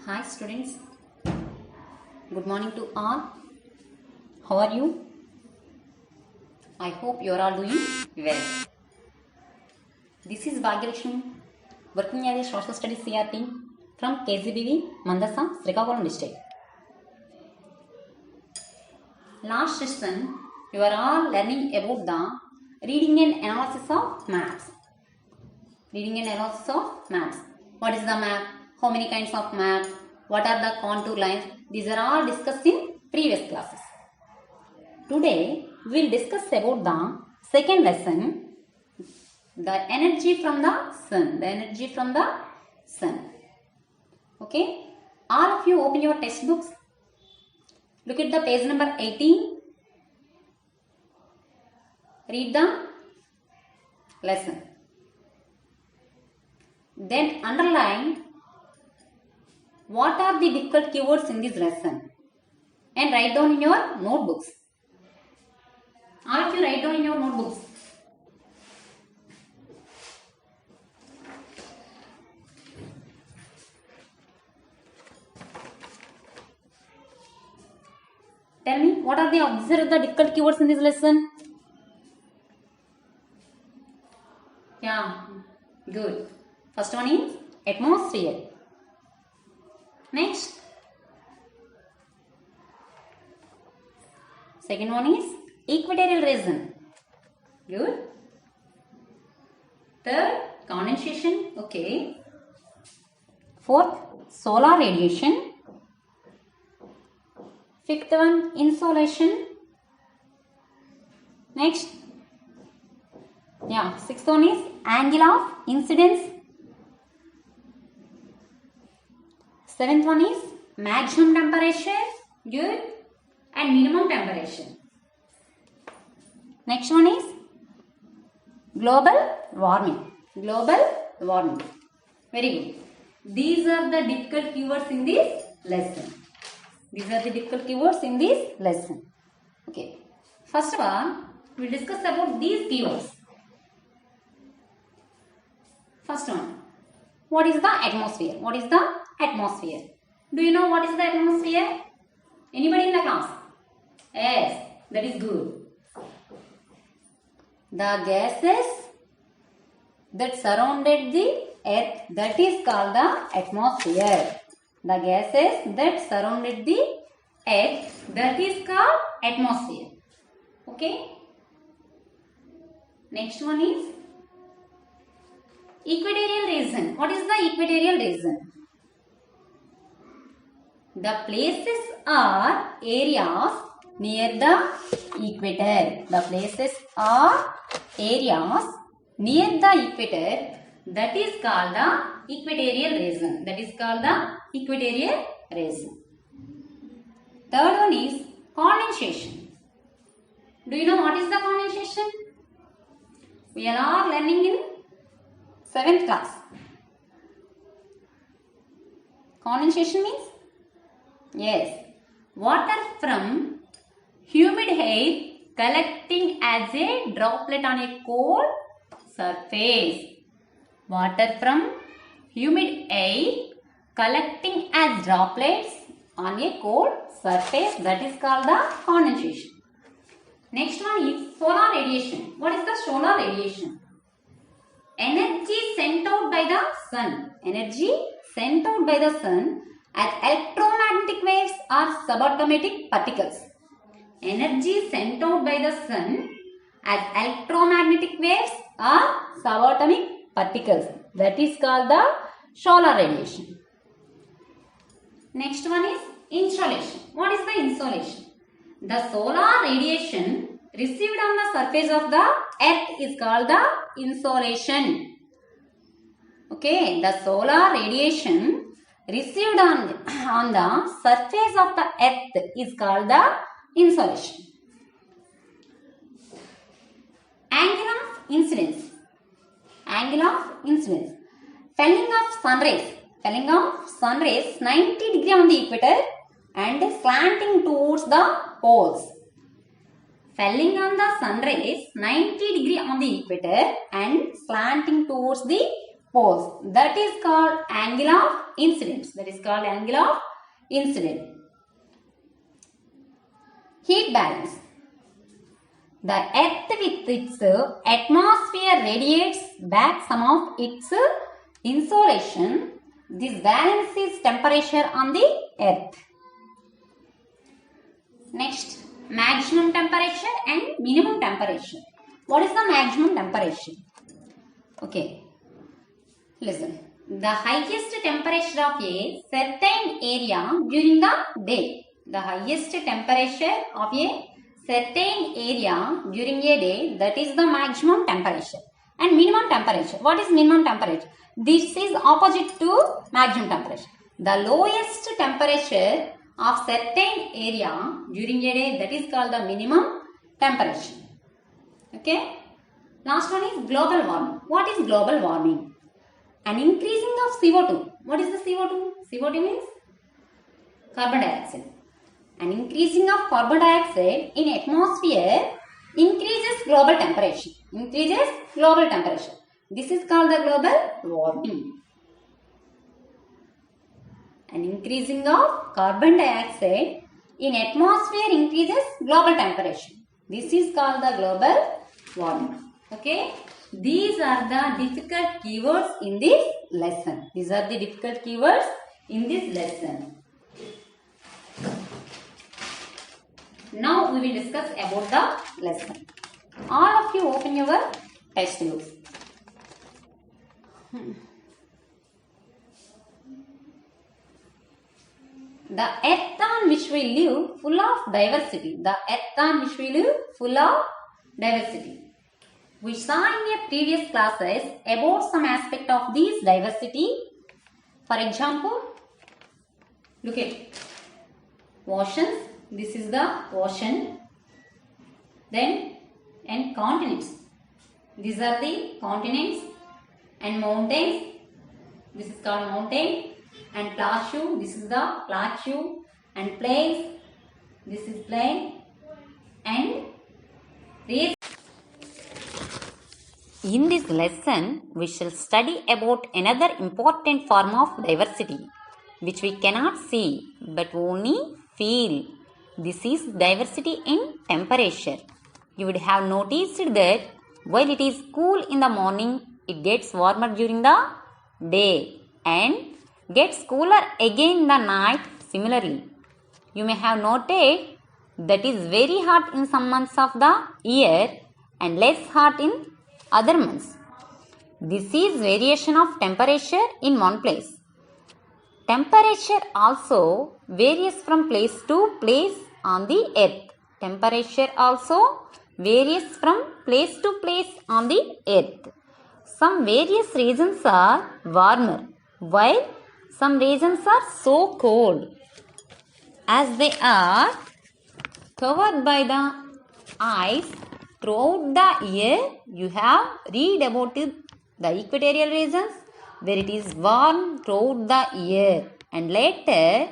Hi students, good morning to all. How are you? I hope you are all doing well. This is Bhagyalakshmi, working as a social studies CRT from KZBV, Mandasa, Srikakulam district. Last session, you are all learning about the reading and analysis of maps. Reading and analysis of maps. What is the map? How many kinds of map? What are the contour lines? These are all discussed in previous classes. Today we will discuss about the second lesson, the energy from the sun. The energy from the sun. Okay. All of you open your textbooks. Look at the page number 18. Read the lesson. Then underline what are the difficult keywords in this lesson and write down in your notebooks. All of you write down in your notebooks. Tell me, what are the observe the difficult keywords in this lesson? Yeah, good. First one is atmosphere. Next, second one is equatorial region. Good. Third, condensation. Okay. Fourth, solar radiation. Fifth one, insolation. Next, sixth one is angle of incidence. Seventh one is maximum temperature. Good. And minimum temperature. Next one is global warming. Global warming. Very good. These are the difficult keywords in this lesson. These are the difficult keywords in this lesson. Okay. First of all, we will discuss about these keywords. First one. What is the atmosphere? What is the atmosphere? Do you know what is the atmosphere? Anybody in the class? Yes, that is good. The gases that surrounded the earth, that is called the atmosphere. The gases that surrounded the earth, that is called atmosphere. Okay. Next one is equatorial region. What is the equatorial region? The places are areas near the equator. The places are areas near the equator. That is called the equatorial region. That is called the equatorial region. Third one is condensation. Do you know what is the condensation? We are all learning in 7th class. Condensation means? Yes. Water from humid air collecting as a droplet on a cold surface. Water from humid air collecting as droplets on a cold surface. That is called the condensation. Next one is solar radiation. What is the solar radiation? Energy sent out by the sun. Energy sent out by the sun as electromagnetic waves or subatomic particles. Energy sent out by the sun as electromagnetic waves or subatomic particles. That is called the solar radiation. Next one is insolation. What is the insolation? The solar radiation received on the surface of the earth is called the insolation. Okay, the solar radiation received on the surface of the earth is called the insolation. Angle of incidence. Angle of incidence. Felling of sun rays. Felling of sun rays 90 degree on the equator and slanting towards the poles. Felling on the sun rays 90 degree on the equator and slanting towards the poles. That is called angle angle of incidence. That is called angle of incidence. Heat balance. The earth with its atmosphere radiates back some of its insolation. This balances temperature on the earth. Next, maximum temperature and minimum temperature. What is the maximum temperature? Okay, listen. The highest temperature of a certain area during the day. The highest temperature of a certain area during a day, that is the maximum temperature. And minimum temperature. What is minimum temperature? This is opposite to maximum temperature. The lowest temperature of certain area during a day, that is called the minimum temperature. Okay. Last one is global warming. What is global warming? An increasing of CO2. What is the CO2? CO2 means carbon dioxide. An increasing of carbon dioxide in atmosphere increases global temperature. Increases global temperature. This is called the global warming. An increasing of carbon dioxide in atmosphere increases global temperature. This is called the global warming. Okay. These are the difficult keywords in this lesson. These are the difficult keywords in this lesson. Now we will discuss about the lesson. All of you open your textbooks. The earth on which we live full of diversity. The earth on which we live full of diversity. We saw in your previous classes about some aspect of this diversity. For example, look at oceans. This is the ocean. Then, and continents. These are the continents. And mountains. This is called mountain. And plateau. This is the plateau. And plains. This is plain. And race. In this lesson, we shall study about another important form of diversity, which we cannot see but only feel. This is diversity in temperature. You would have noticed that while it is cool in the morning, it gets warmer during the day and gets cooler again in the night similarly. You may have noted that is very hot in some months of the year and less hot in other months. This is variation of temperature in one place. Temperature also varies from place to place on the earth. Temperature also varies from place to place on the earth. Some various regions are warmer, while some regions are so cold. As they are covered by the ice throughout the year, you have read about the equatorial regions where it is warm throughout the year, and later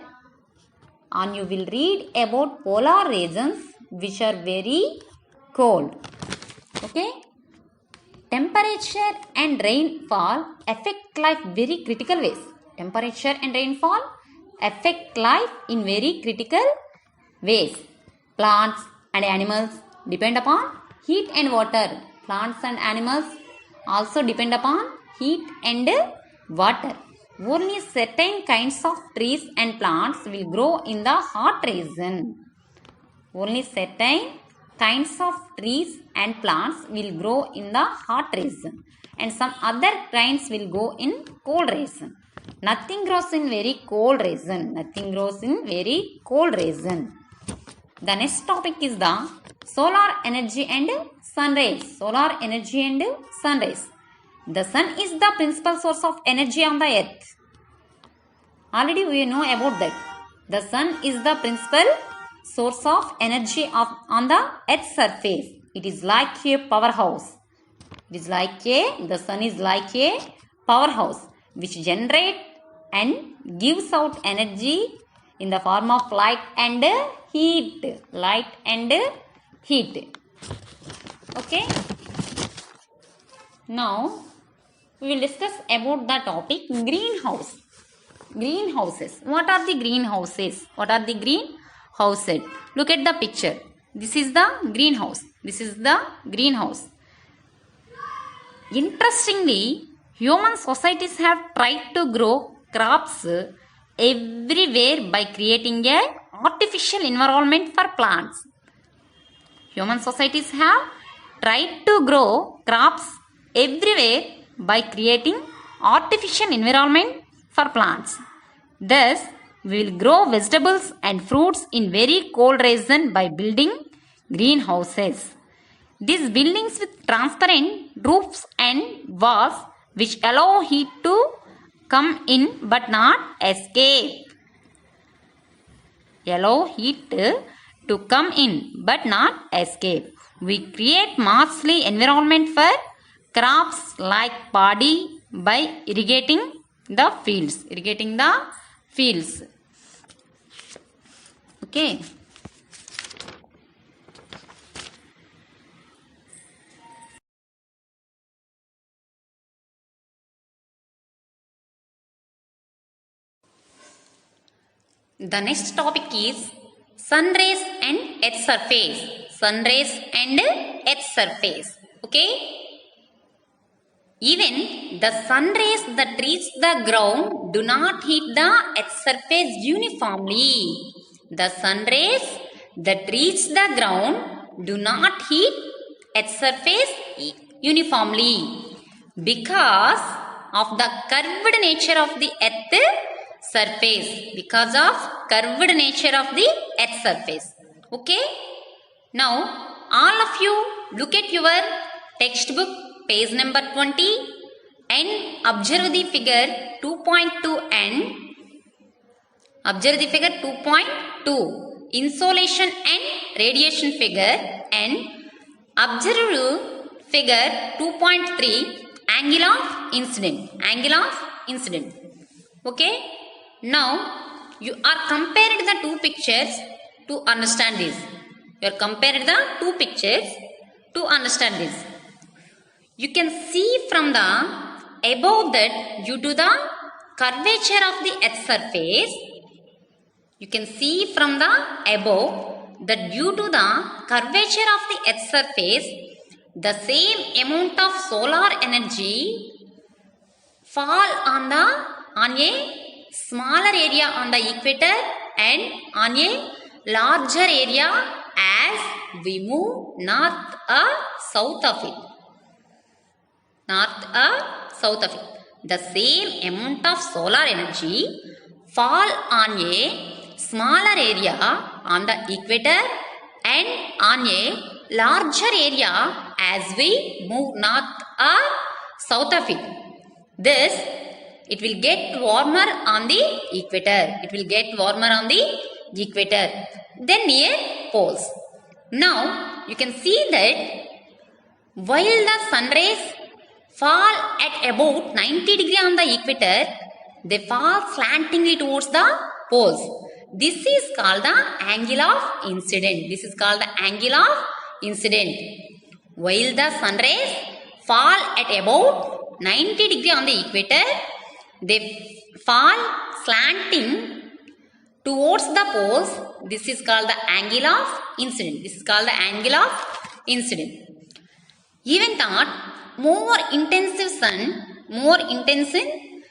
on you will read about polar regions which are very cold. Okay. Temperature and rainfall affect life very critical ways. Temperature and rainfall affect life in very critical ways. Plants and animals depend upon heat and water. Plants and animals also depend upon heat and water. Only certain kinds of trees and plants will grow in the hot region. Only certain kinds of trees and plants will grow in the hot region, and some other kinds will go in cold region. Nothing grows in very cold region. Nothing grows in very cold region. The next topic is the solar energy and sun rays. Solar energy and sun rays. The sun is the principal source of energy on the earth. Already we know about that. The sun is the principal source of energy on the earth's surface. It is like a powerhouse. The sun is like a powerhouse which generates and gives out energy in the form of light and heat. Light and heat. Okay. Now we will discuss about the topic greenhouse. greenhouses. What are the greenhouses? What are the greenhouses? Look at the picture. This is the greenhouse. This is the greenhouse. Interestingly, human societies have tried to grow crops everywhere by creating a artificial environment for plants. Human societies have tried to grow crops everywhere by creating artificial environment for plants. Thus, we will grow vegetables and fruits in very cold region by building greenhouses. These buildings with transparent roofs and walls which allow heat to come in but not escape. Allow heat to come in but not escape. We create mostly environment for crops like paddy by irrigating the fields. Irrigating the fields. Okay. The next topic is sun rays and earth surface. Sun rays and earth surface. Okay. Even the sun rays that reach the ground do not hit the earth surface uniformly. The sun rays that reach the ground do not hit earth surface uniformly because of the curved nature of the earth surface. Because of curved nature of the earth surface. Okay. Now all of you look at your textbook page number 20 and observe the figure 2.2 and observe the figure 2.2 insolation and radiation figure and observe figure 2.3 angle of incident. Angle of incident. Okay. Now you are compared the two pictures to understand this. You are compared the two pictures to understand this. You can see from the above that due to the curvature of the earth surface, you can see from the above that due to the curvature of the earth surface, the same amount of solar energy fall on a smaller area on the equator and on a larger area as we move north or south of it. North or south of it. The same amount of solar energy fall on a smaller area on the equator and on a larger area as we move north or south of it. Thus, it will get warmer on the equator. It will get warmer on the equator than near poles. Now, you can see that while the sun rays fall at about 90 degree on the equator, they fall slantingly towards the poles. This is called the angle of incident. This is called the angle of incident. While the sun rays fall at about 90 degree on the equator, they fall slanting towards the poles. This is called the angle of incident. This is called the angle of incident. Even thought more intensive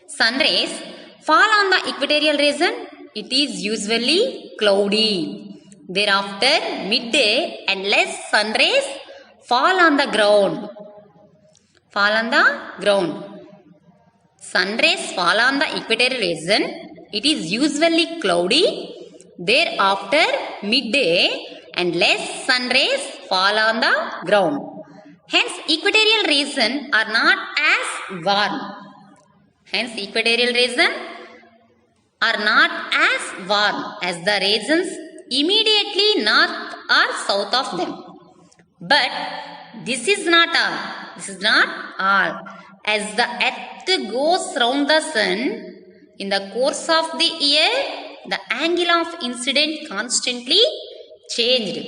sun rays fall on the equatorial region, it is usually cloudy. Thereafter, midday and less sun rays fall on the ground. Fall on the ground. Sun rays fall on the equatorial region, it is usually cloudy. Thereafter, midday and less sun rays fall on the ground. Hence, equatorial region are not as warm. Hence, equatorial region are not as warm as the regions immediately north or south of them. But this is not all. This is not all. As the earth goes round the sun, in the course of the year, the angle of incident constantly changed.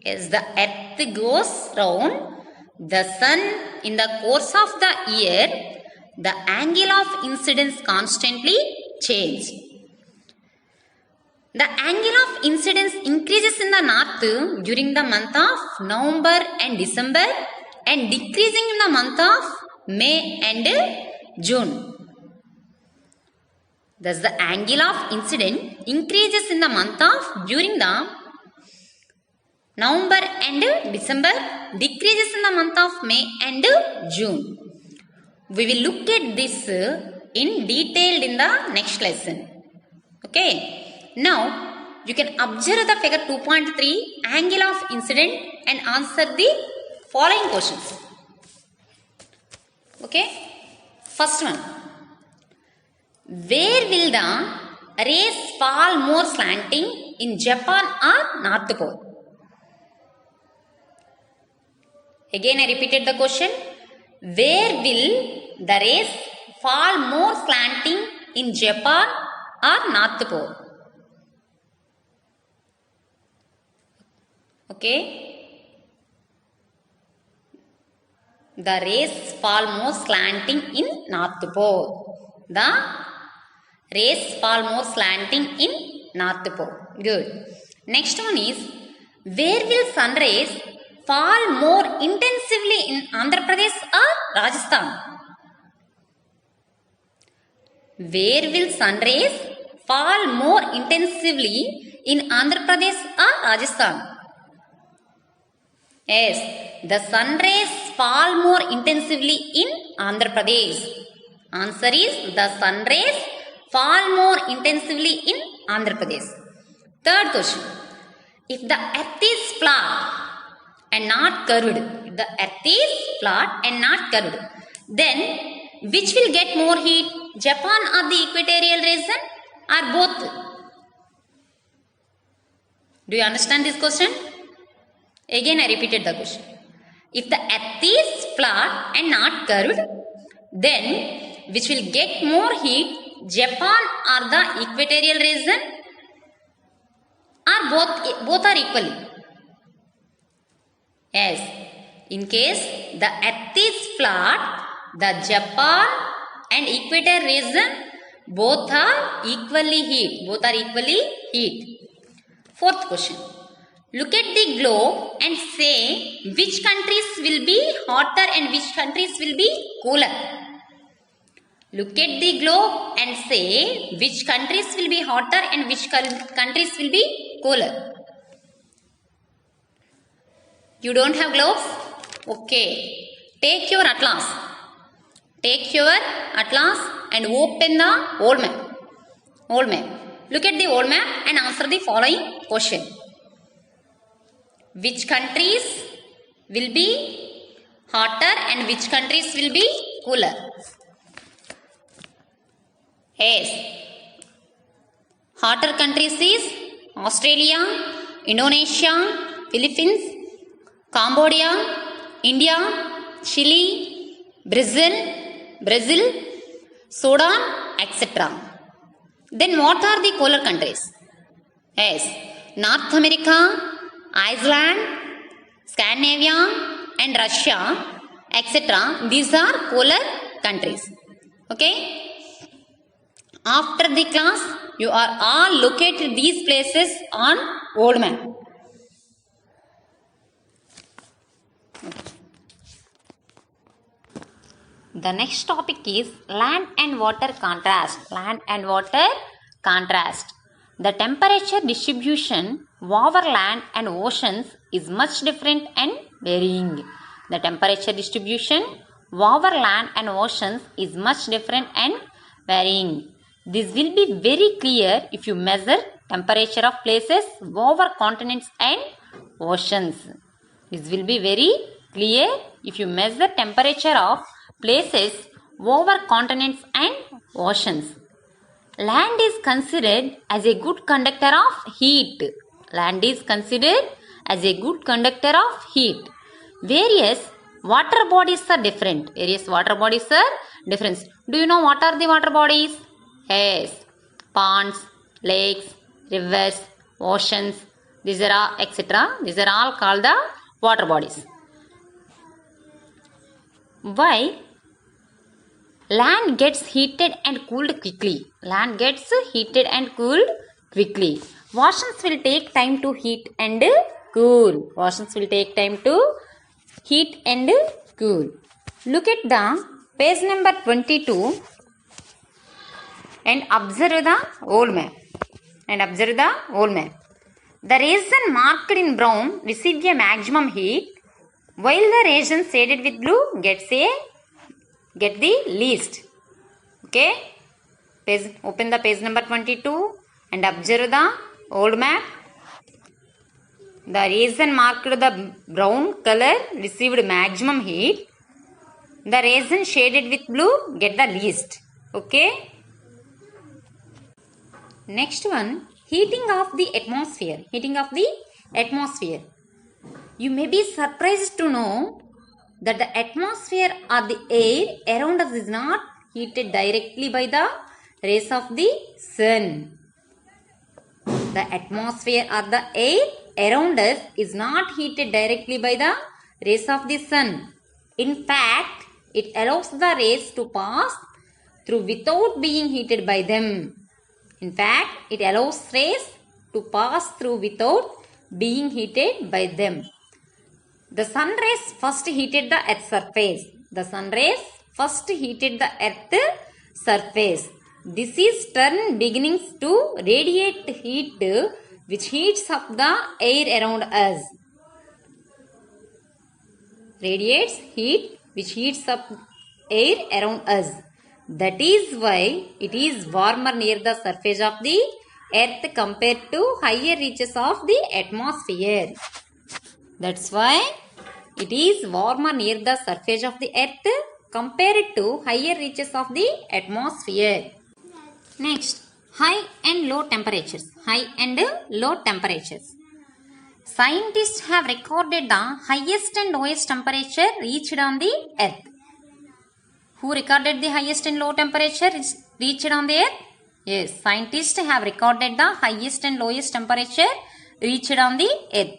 As the earth goes round the sun in the course of the year, the angle of incidence constantly change. The angle of incidence increases in the north during the month of November and December and decreasing in the month of May and June. Thus the angle of incidence increases in the month of during the November and December, decreases in the month of May and June. We will look at this in detail in the next lesson. Okay. Now you can observe the figure 2.3 angle of incident and answer the following questions. Okay. First one. Where will the rays fall more slanting, in Japan or North Pole? Again I repeated the question. Where will the rays fall more slanting, in Japan or North Pole? Okay. The rays fall more slanting in North Pole. The rays fall more slanting in North Pole. Good. Next one is, where will sun rays fall more intensively, in Andhra Pradesh or Rajasthan? Where will sun rays fall more intensively, in Andhra Pradesh or Rajasthan? Yes, the sun rays fall more intensively in Andhra Pradesh. Answer is the sun rays fall more intensively in Andhra Pradesh. Third question. If the earth is flat and not curved, if the earth is flat and not curved, then which will get more heat, Japan or the equatorial region, or both? Do you understand this question? Again I repeated the question. If the earth is flat and not curved, then which will get more heat, Japan or the equatorial region, or both are equally? Yes, in case the earth is flat, the Japan and equator region both are equally heat. Both are equally heat. Fourth question. Look at the globe and say which countries will be hotter and which countries will be cooler. Look at the globe and say which countries will be hotter and which countries will be cooler. You don't have globes? Okay. Take your atlas. Take your atlas and open the old map. Old map. Look at the old map and answer the following question. Which countries will be hotter and which countries will be cooler? Yes. Hotter countries is Australia, Indonesia, Philippines, Cambodia, India, Chile, Brazil, Sudan, etc. Then what are the cooler countries? Yes. North America, Iceland, Scandinavia and Russia, etc. These are cooler countries. Okay. After the class, you are all located these places on old map. The next topic is land and water contrast. Land and water contrast. The temperature distribution over land and oceans is much different and varying. The temperature distribution over land and oceans is much different and varying. This will be very clear if you measure temperature of places over continents and oceans. This will be very clear if you measure temperature of places over continents and oceans. Land is considered as a good conductor of heat. Land is considered as a good conductor of heat. Various water bodies are different. Various water bodies are different. Do you know what are the water bodies? Yes. Ponds, lakes, rivers, oceans, these are all etc. These are all called the water bodies. Why Land gets heated and cooled quickly. Land gets heated and cooled quickly. Oceans will take time to heat and cool. Oceans will take time to heat and cool. Look at the page number 22 and observe the old map. The region marked in brown receives a maximum heat, while the region shaded with blue get the least. Okay, open the page number 22 and observe the old map. The region marked the brown color received maximum heat. The region shaded with blue get the least. Okay. Next one, heating of the atmosphere. You may be surprised to know that the atmosphere or the air around us is not heated directly by the rays of the sun. The atmosphere or the air around us is not heated directly by the rays of the sun. In fact, it allows the rays to pass through without being heated by them. In fact, it allows rays to pass through without being heated by them. The sun rays first heated the earth's surface. This is turn beginnings to radiate heat which heats up the air around us. That is why it is warmer near the surface of the earth compared to higher reaches of the atmosphere. That's why it is warmer near the surface of the earth compared to higher reaches of the atmosphere. Next, high and low temperatures. Scientists have recorded the highest and lowest temperature reached on the earth. Who recorded the highest and low temperature reached on the earth? Yes, scientists have recorded the highest and lowest temperature reached on the earth.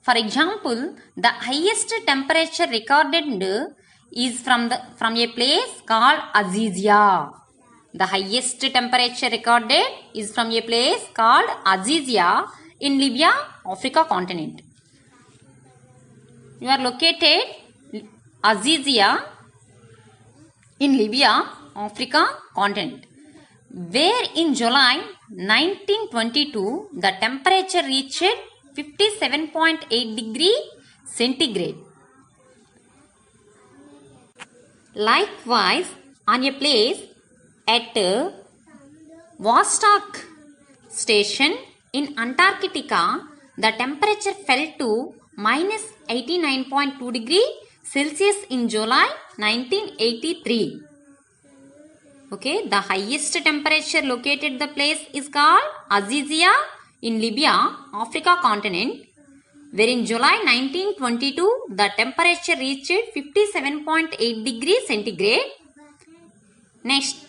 For example, the highest temperature recorded is from a place called Azizia. The highest temperature recorded is from a place called Azizia in Libya, Africa continent. You are located Azizia in Libya, Africa continent, where in July 1922 the temperature reached 57.8 degree centigrade. Likewise, on a place at Vostok station in Antarctica, the temperature fell to minus 89.2 degree Celsius in July 1983. Okay, the highest temperature located the place is called Azizia in Libya, Africa continent, where in July 1922 the temperature reached 57.8 degree centigrade. Next,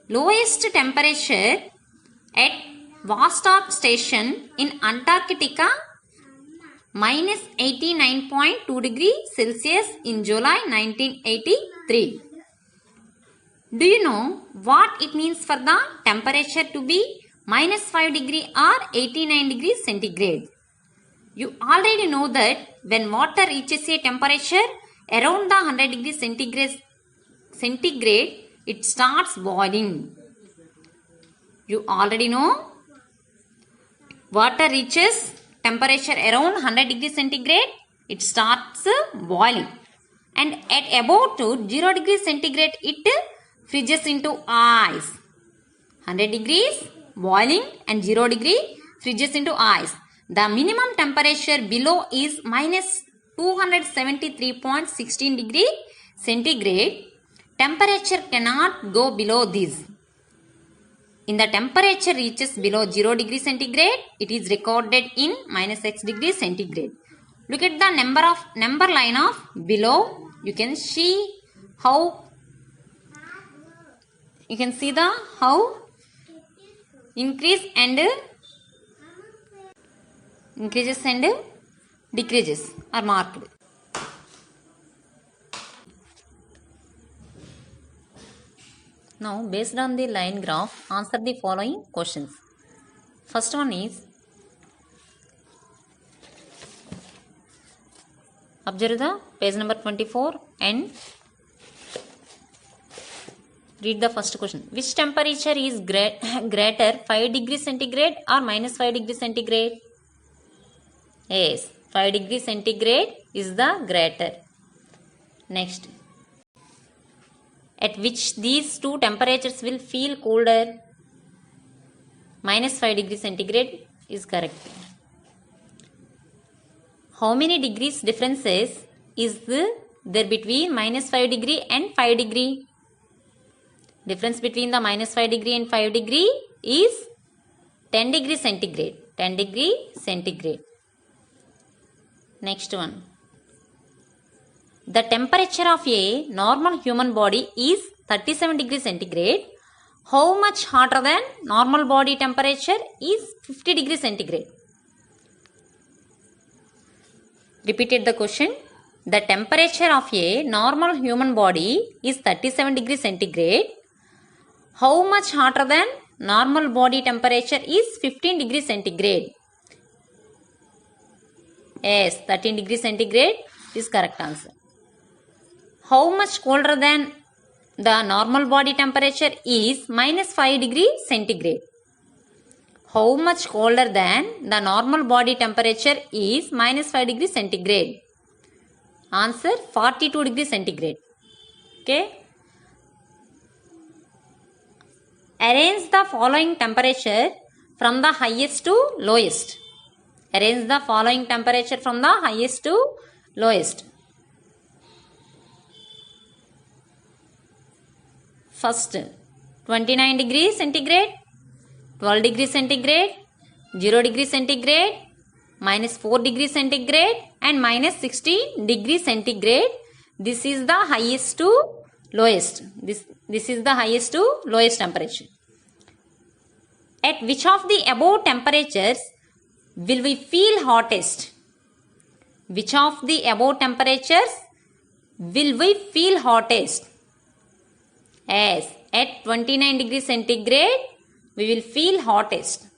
lowest temperature at Vostok station in Antarctica, minus 89.2 degree Celsius in July 1983. Do you know what it means for the temperature to be minus 5 degree or 89 degrees centigrade? You already know that when water reaches a temperature around the 100 degrees centigrade, it starts boiling. You already know water reaches temperature around 100 degrees centigrade, it starts boiling. And at about 0 degrees centigrade, it freezes into ice. 100 degrees boiling and 0 degree freezes into ice. The minimum temperature below is minus 273.16 degree centigrade. Temperature cannot go below this. In the temperature reaches below 0 degree centigrade, it is recorded in minus x degree centigrade. Look at the number line of below. You can see how increases and decreases are marked. Now, based on the line graph, answer the following questions. First one is, observe the page number 24 and read the first question. Which temperature is greater, 5 degrees centigrade or minus 5 degrees centigrade? Yes, 5 degrees centigrade is the greater. Next, at which these two temperatures will feel colder? Minus 5 degrees centigrade is correct. How many degrees differences is there between minus 5 degree and 5 degree? Difference between the minus 5 degree and 5 degree is 10 degree centigrade. 10 degree centigrade. Next one. The temperature of a normal human body is 37 degree centigrade. How much hotter than normal body temperature is 50 degree centigrade? Repeated the question. The temperature of a normal human body is 37 degree centigrade. How much hotter than normal body temperature is 15 degree centigrade? Yes, 13 degree centigrade is correct answer. How much colder than the normal body temperature is minus 5 degree centigrade? How much colder than the normal body temperature is minus 5 degree centigrade? Answer 42 degree centigrade. Okay. Arrange the following temperature from the highest to lowest. Arrange the following temperature from the highest to lowest. First, 29 degrees centigrade, 12 degrees centigrade, 0 degree centigrade, minus 4 degree centigrade and minus 16 degree centigrade. This is the highest to lowest. This is the highest to lowest temperature. At which of the above temperatures will we feel hottest? Which of the above temperatures will we feel hottest? Yes, at 29 degrees centigrade we will feel hottest.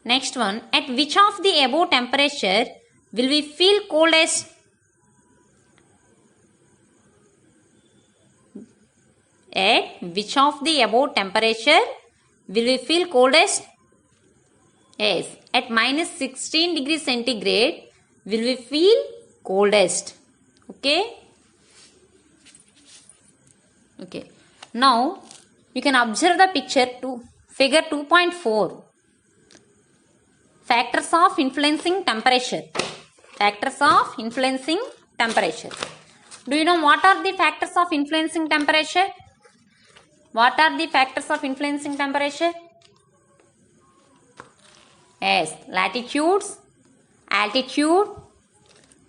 Next one, at which of the above temperature will we feel coldest? At which of the above temperature will we feel coldest? Yes, at minus 16 degrees centigrade will we feel coldest. Okay. Okay. Now you can observe the picture to figure 2.4. Factors of influencing temperature. Factors of influencing temperature. Do you know what are the factors of influencing temperature? What are the factors of influencing temperature? Yes, latitudes, altitude,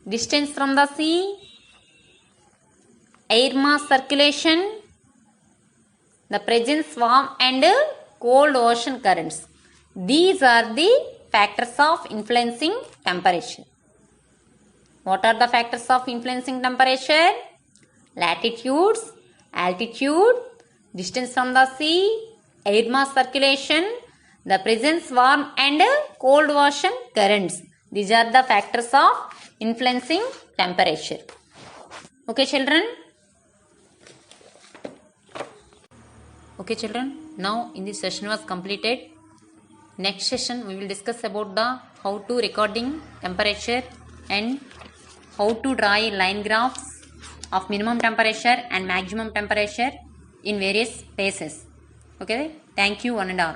distance from the sea, air mass circulation, the presence warm and cold ocean currents. These are the factors of influencing temperature. What are the factors of influencing temperature? Latitudes, altitude, distance from the sea, air mass circulation, the presence warm and cold ocean currents. These are the factors of influencing temperature. Okay, children? Okay, children. Now, in this session was completed. Next session, we will discuss about the how to recording temperature and how to draw a line graphs of minimum temperature and maximum temperature in various places. Okay, thank you one and all.